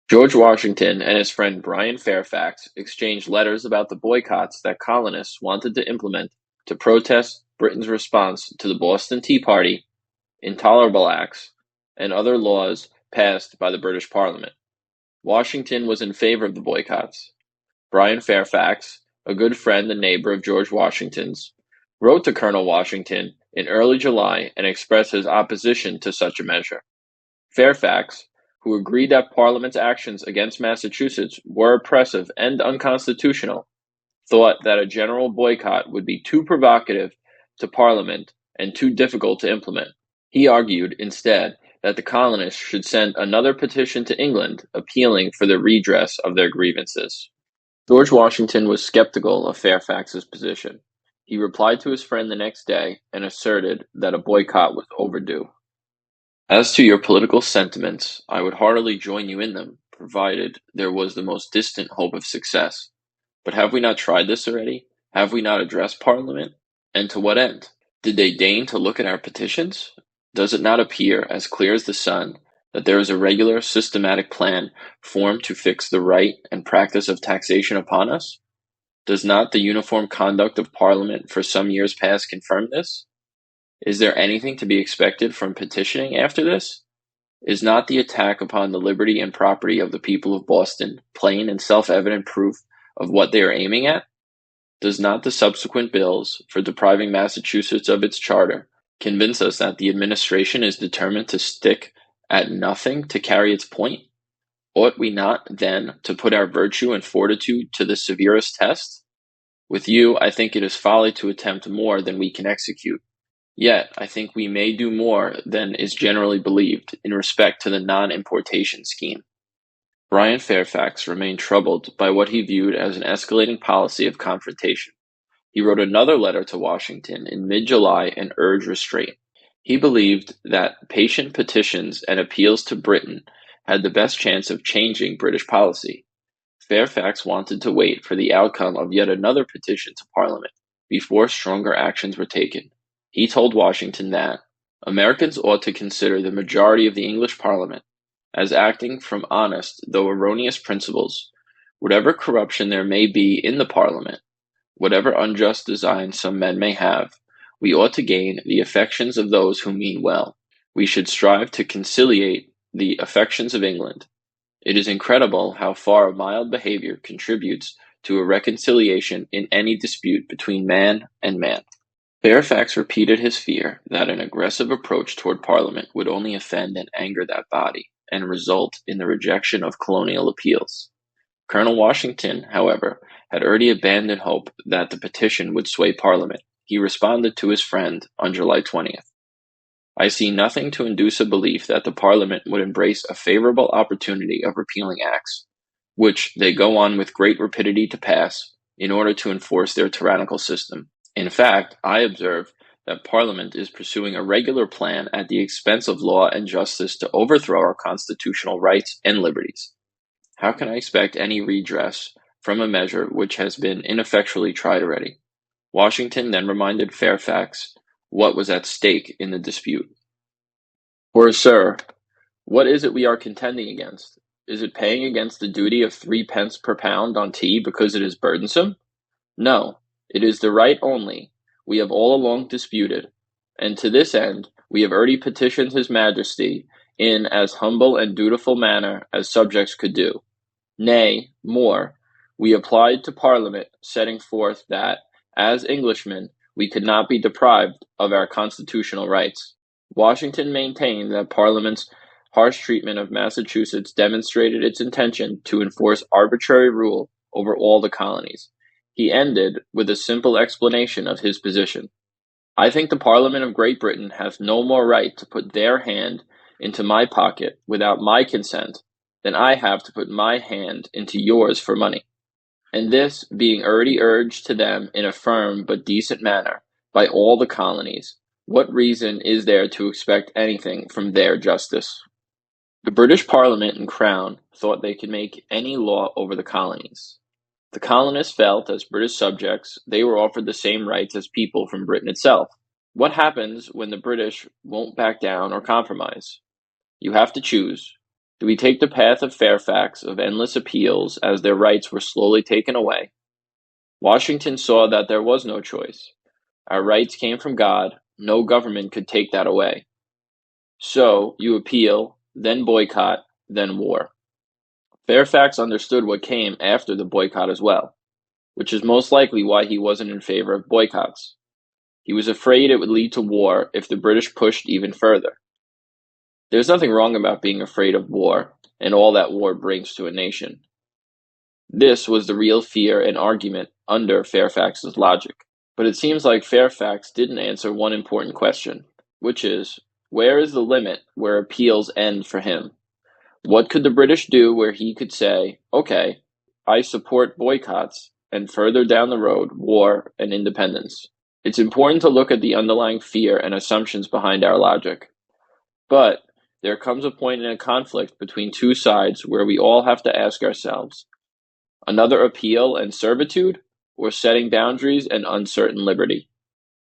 George Washington and his friend Brian Fairfax exchanged letters about the boycotts that colonists wanted to implement to protest Britain's response to the Boston Tea Party, intolerable acts, and other laws passed by the British Parliament. Washington was in favor of the boycotts. Brian Fairfax, a good friend and neighbor of George Washington's, wrote to Colonel Washington in early July and expressed his opposition to such a measure. Fairfax, who agreed that Parliament's actions against Massachusetts were oppressive and unconstitutional, thought that a general boycott would be too provocative to Parliament and too difficult to implement. He argued, instead, that the colonists should send another petition to England appealing for the redress of their grievances. George Washington was skeptical of Fairfax's position. He replied to his friend the next day and asserted that a boycott was overdue. As to your political sentiments, I would heartily join you in them, provided there was the most distant hope of success. But have we not tried this already? Have we not addressed Parliament? And to what end? Did they deign to look at our petitions? Does it not appear as clear as the sun that there is a regular, systematic plan formed to fix the right and practice of taxation upon us? Does not the uniform conduct of Parliament for some years past confirm this? Is there anything to be expected from petitioning after this? Is not the attack upon the liberty and property of the people of Boston plain and self-evident proof of what they are aiming at? Does not the subsequent bills for depriving Massachusetts of its charter convince us that the administration is determined to stick at nothing to carry its point? Ought we not, then, to put our virtue and fortitude to the severest test? With you, I think it is folly to attempt more than we can execute. Yet, I think we may do more than is generally believed in respect to the non-importation scheme. Brian Fairfax remained troubled by what he viewed as an escalating policy of confrontation. He wrote another letter to Washington in mid-July and urged restraint. He believed that patient petitions and appeals to Britain had the best chance of changing British policy. Fairfax wanted to wait for the outcome of yet another petition to Parliament before stronger actions were taken. He told Washington that Americans ought to consider the majority of the English Parliament as acting from honest though erroneous principles. Whatever corruption there may be in the Parliament, whatever unjust designs some men may have, we ought to gain the affections of those who mean well. We should strive to conciliate the affections of England. It is incredible how far a mild behavior contributes to a reconciliation in any dispute between man and man. Fairfax repeated his fear that an aggressive approach toward Parliament would only offend and anger that body, and result in the rejection of colonial appeals. Colonel Washington, however, had already abandoned hope that the petition would sway Parliament. He responded to his friend on July 20th. I see nothing to induce a belief that the Parliament would embrace a favorable opportunity of repealing acts, which they go on with great rapidity to pass, in order to enforce their tyrannical system. In fact, I observe that Parliament is pursuing a regular plan at the expense of law and justice to overthrow our constitutional rights and liberties. How can I expect any redress from a measure which has been ineffectually tried already? Washington then reminded Fairfax what was at stake in the dispute. For, sir, what is it we are contending against? Is it paying against the duty of 3 pence per pound on tea because it is burdensome? No, it is the right only we have all along disputed, and to this end we have already petitioned his Majesty in as humble and dutiful manner as subjects could do. Nay, more, we applied to Parliament, setting forth that, as Englishmen, we could not be deprived of our constitutional rights. Washington maintained that Parliament's harsh treatment of Massachusetts demonstrated its intention to enforce arbitrary rule over all the colonies. He ended with a simple explanation of his position. I think the Parliament of Great Britain hath no more right to put their hand into my pocket without my consent than I have to put my hand into yours for money. And this being already urged to them in a firm but decent manner by all the colonies, what reason is there to expect anything from their justice? The British Parliament and Crown thought they could make any law over the colonies. The colonists felt, as British subjects, they were offered the same rights as people from Britain itself. What happens when the British won't back down or compromise? You have to choose. Do we take the path of Fairfax of endless appeals as their rights were slowly taken away? Washington saw that there was no choice. Our rights came from God. No government could take that away. So you appeal, then boycott, then war. Fairfax understood what came after the boycott as well, which is most likely why he wasn't in favor of boycotts. He was afraid it would lead to war if the British pushed even further. There's nothing wrong about being afraid of war and all that war brings to a nation. This was the real fear and argument under Fairfax's logic. But it seems like Fairfax didn't answer one important question, which is, where is the limit where appeals end for him? What could the British do where he could say, okay, I support boycotts, and further down the road, war and independence? It's important to look at the underlying fear and assumptions behind our logic. But there comes a point in a conflict between two sides where we all have to ask ourselves, another appeal and servitude, or setting boundaries and uncertain liberty?